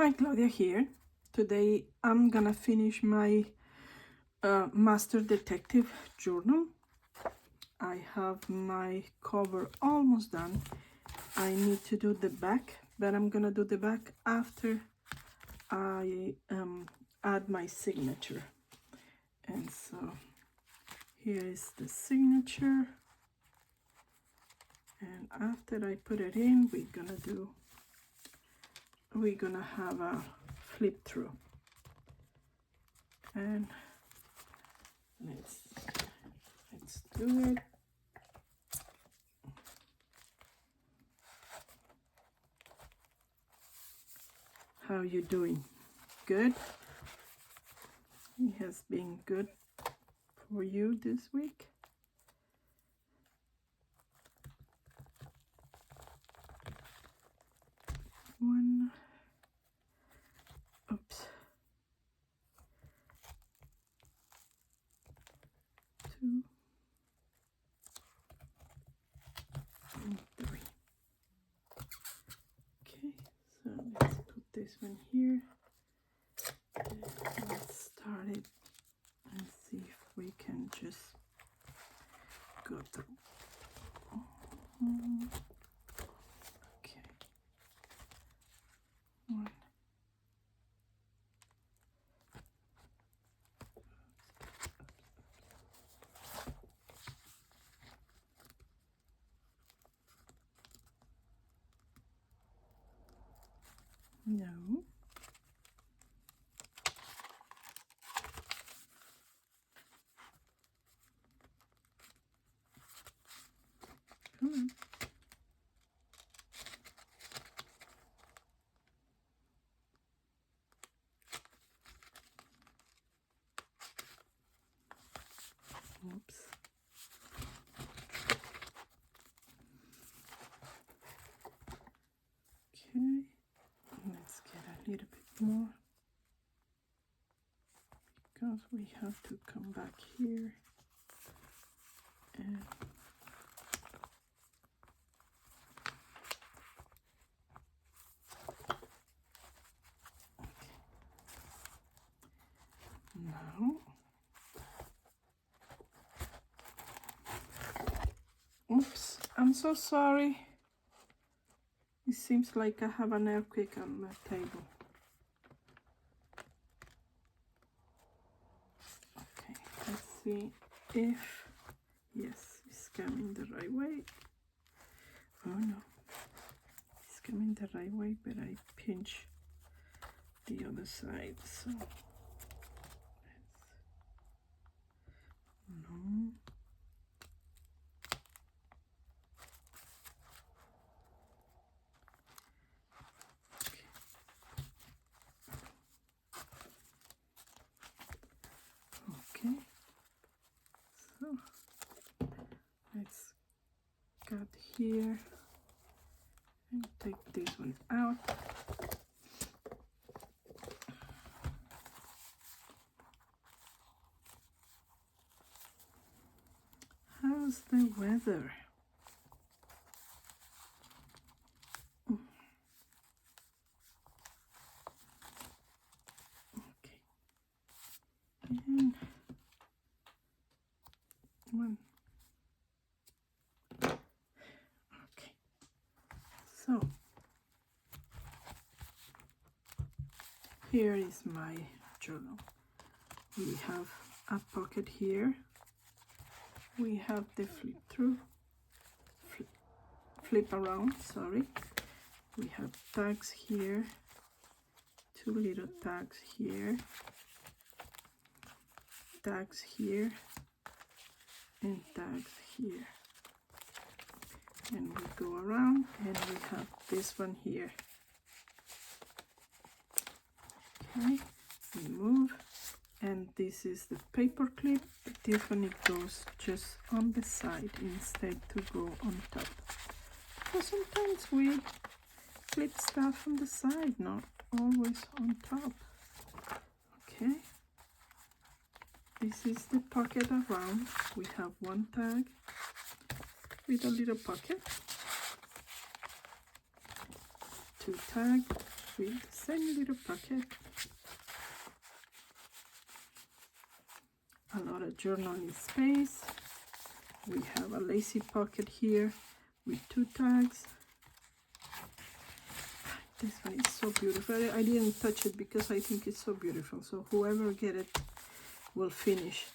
Hi, Claudia here. Today I'm gonna finish my Master Detective journal. I have my cover almost done. I need to do the back, but I'm gonna do the back after I add my signature. And so here is the signature. And after I put it in, we're gonna have a flip through. And let's do it. How you doing? Good? It has been good for you this week? One. Oops. 2 and 3. Okay, so let's put this one here. And let's start it and see if we can just go through. Okay. 1. No. Come on. Oops. Okay. Let's get a little bit more because we have to come back here and now. Oops, I'm so sorry. It seems like I have an earthquake on my table. Okay, let's see if, yes, it's coming the right way. Oh no, it's coming the right way, but I pinch the other side, so no. Okay, so let's cut here and take this one out. How's the weather? Okay, and one. Okay, so here is my journal. We have a pocket here. We have the flip around, sorry. We have tags here, 2 little tags here, tags here, and tags here. And we go around and we have this one here. Okay, we move, and this is the paper clip. This one, it goes just on the side instead to go on top. So sometimes we flip stuff on the side, not always on top. Okay, this is the pocket around. We have one tag with a little pocket, 2 tags with the same little pocket. A lot of journaling space. We have a lacy pocket here with 2 tags. This one is so beautiful. I didn't touch it because I think it's so beautiful. So whoever get it will finish.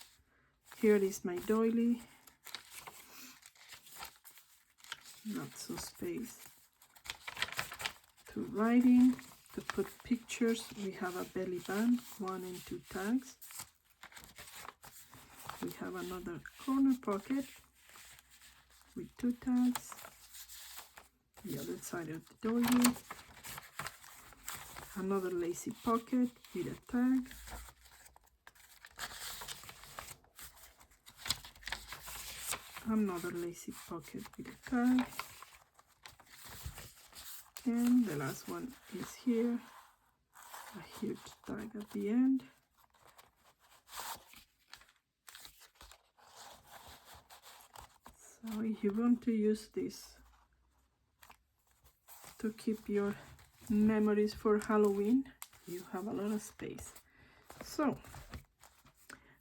Here is my doily. Lots of space to write in, to put pictures. We have a belly band, 1 and 2 tags. We have another corner pocket with 2 tags. The other side of the doily. Another lacy pocket with a tag. Another lacy pocket with a tag. And the last one is here, a huge tag at the end. So if you want to use this to keep your memories for Halloween, you have a lot of space. So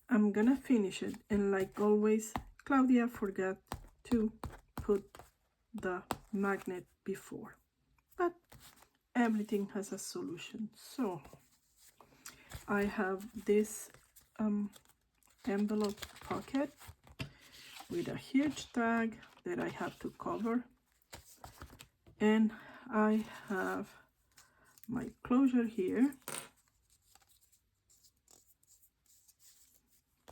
I'm gonna finish it, and like always, Claudia forgot to put the magnet before, but everything has a solution. So I have this envelope pocket with a huge tag that I have to cover, and I have my closure here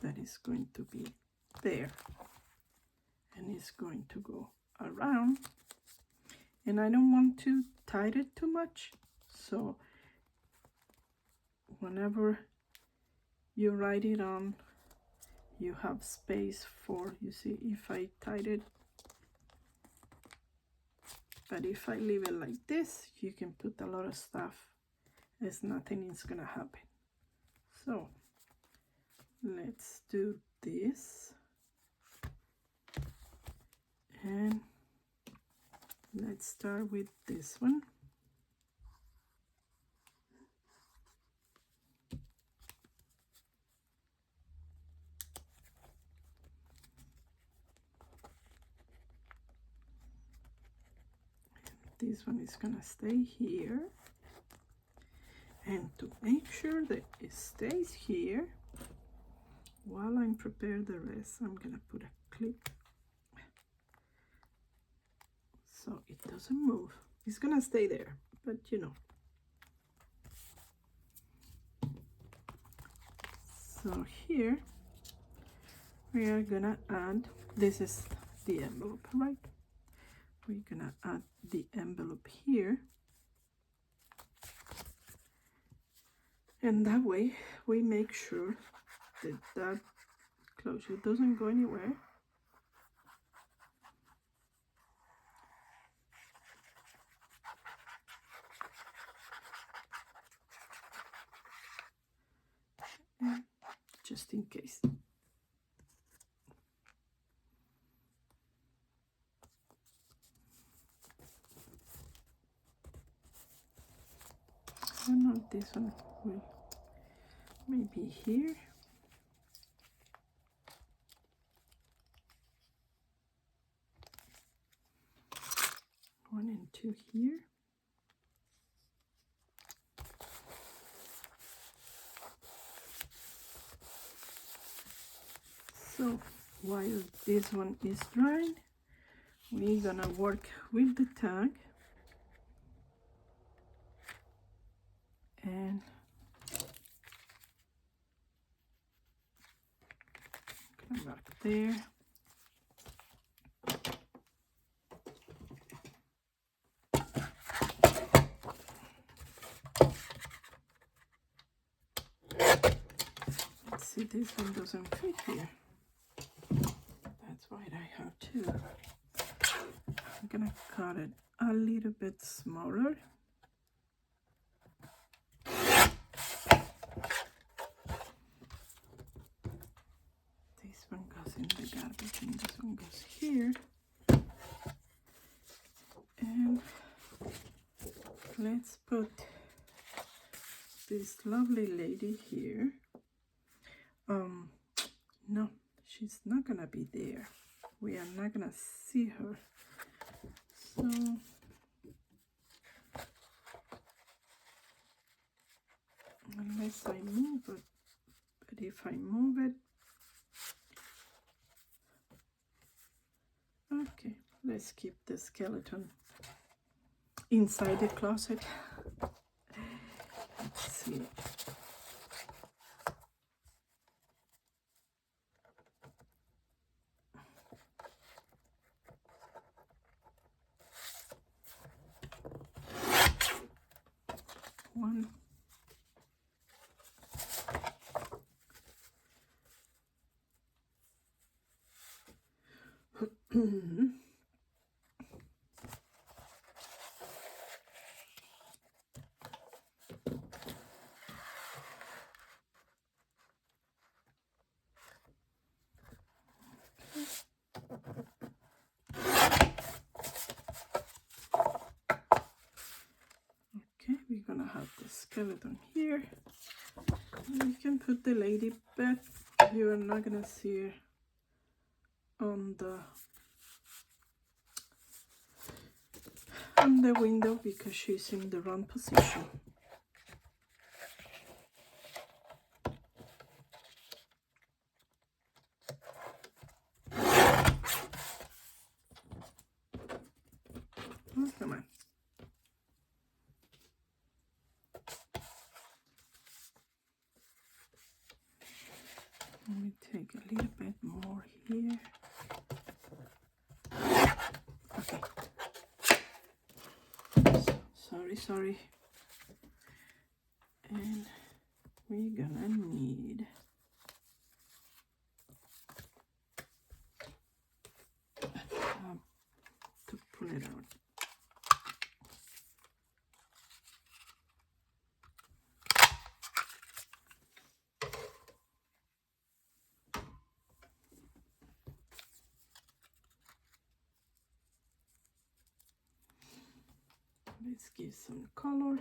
that is going to be there, and it's going to go around, and I don't want to tie it too much, so whenever you write it on, you have space for, you see, if I tied it, but if I leave it like this, you can put a lot of stuff, as nothing is gonna happen. So let's do this, and let's start with this one. This one is gonna stay here, and to make sure that it stays here, while I'm preparing the rest, I'm gonna put a clip so it doesn't move. It's gonna stay there, but you know. So here we are gonna add, this is the envelope, right? We're gonna add the envelope here, and that way we make sure that that closure doesn't go anywhere. And just in case. I don't know if this one will maybe here. One and 2 here. So while this one is drying, we're gonna work with the tag, and come back there. Let's see, this one doesn't fit here. That's why I have to. I'm gonna cut it a little bit smaller. This one goes in the garbage and this one goes here. And let's put this lovely lady here. No, she's not gonna be there. We are not gonna see her. So unless I move it, but if I move it, okay, let's keep the skeleton inside the closet. Let's see. One. Okay, we're gonna have the skeleton here. We can put the lady, but you're not gonna see her on the window because she's in the wrong position. Oh, come on. Let me take a little bit more here. Okay. Sorry. And we're gonna need to pull it out. Let's give some color.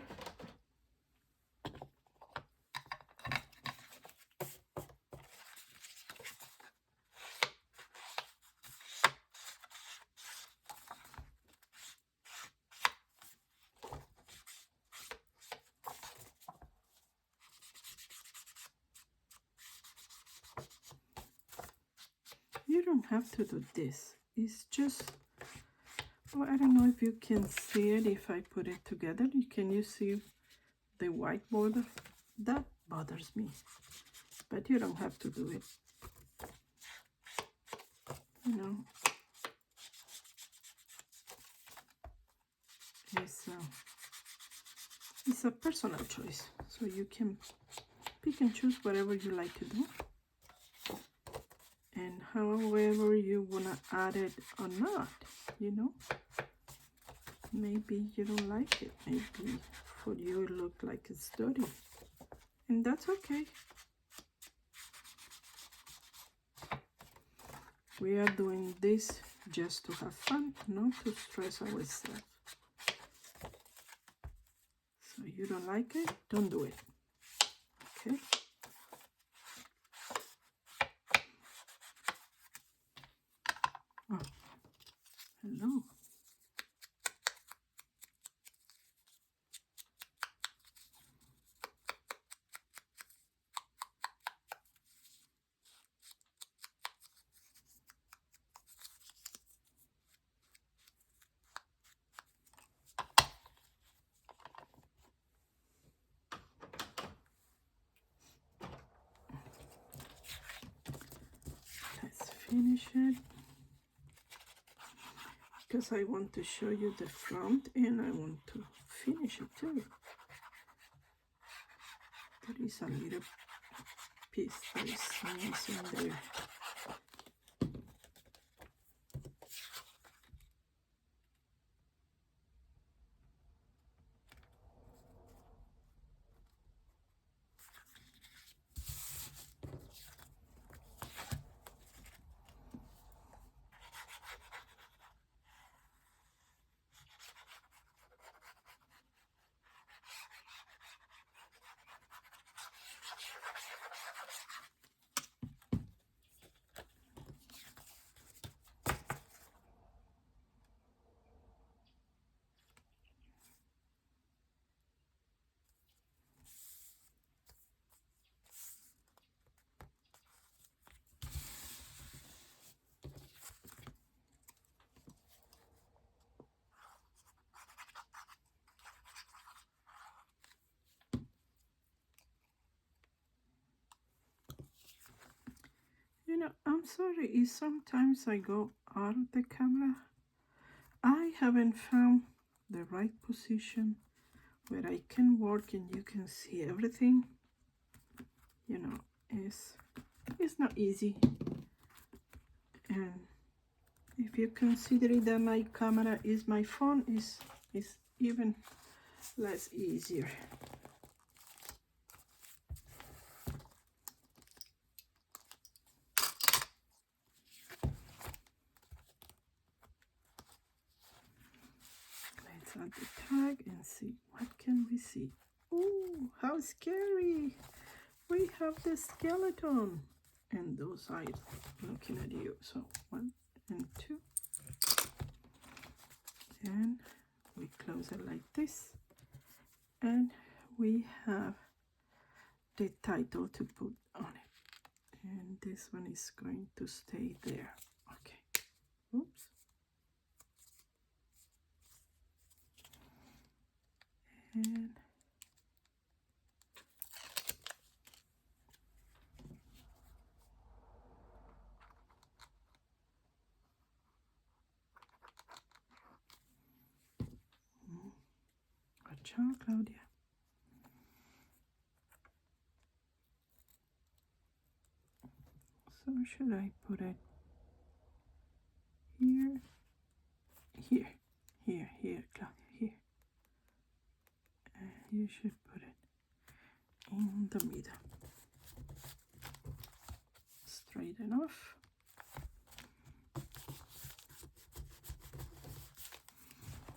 You don't have to do this. It's just, well, I don't know if you can see it if I put it together. Can you see the white border? That bothers me, but you don't have to do it. You know, it's a personal choice, so you can pick and choose whatever you like to do, and however you wanna add it or not. You know, maybe you don't like it. Maybe for you it look like it's dirty, and that's okay. We are doing this just to have fun, not to stress ourselves. So you don't like it, don't do it. Okay. Oh, hello. Let's finish it, because I want to show you the front and I want to finish it too. There is a little piece that is missing there. know, I'm sorry if sometimes I go out of the camera. I haven't found the right position where I can work and you can see everything. You know, it's not easy. And if you consider that my camera is my phone, is even less easier. Let's add the tag and see what can we see. Oh, how scary! We have the skeleton and those eyes looking at you. So 1 and 2, and we close it like this, and we have the title to put on it, and this one is going to stay there. Okay, oops. And watch out, Claudia. So should I put it here, here, here, here, Claudia, here? You should put it in the middle. Straight enough.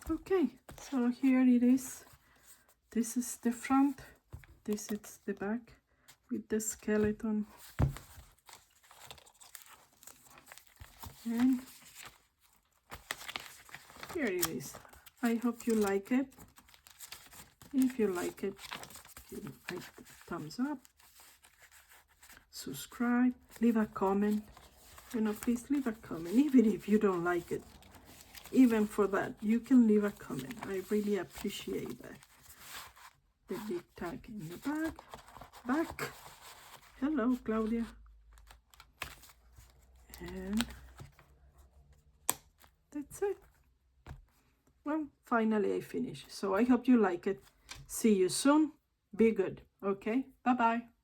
Okay, so here it is. This is the front, this is the back with the skeleton. And here it is. I hope you like it. If you like it, give it a thumbs up, subscribe, leave a comment. You know, please leave a comment, even if you don't like it. Even for that, you can leave a comment. I really appreciate that. The big tag in the back. Hello, Claudia. And that's it. Well, finally I finished. So I hope you like it. See you soon. Be good. Okay? Bye-bye.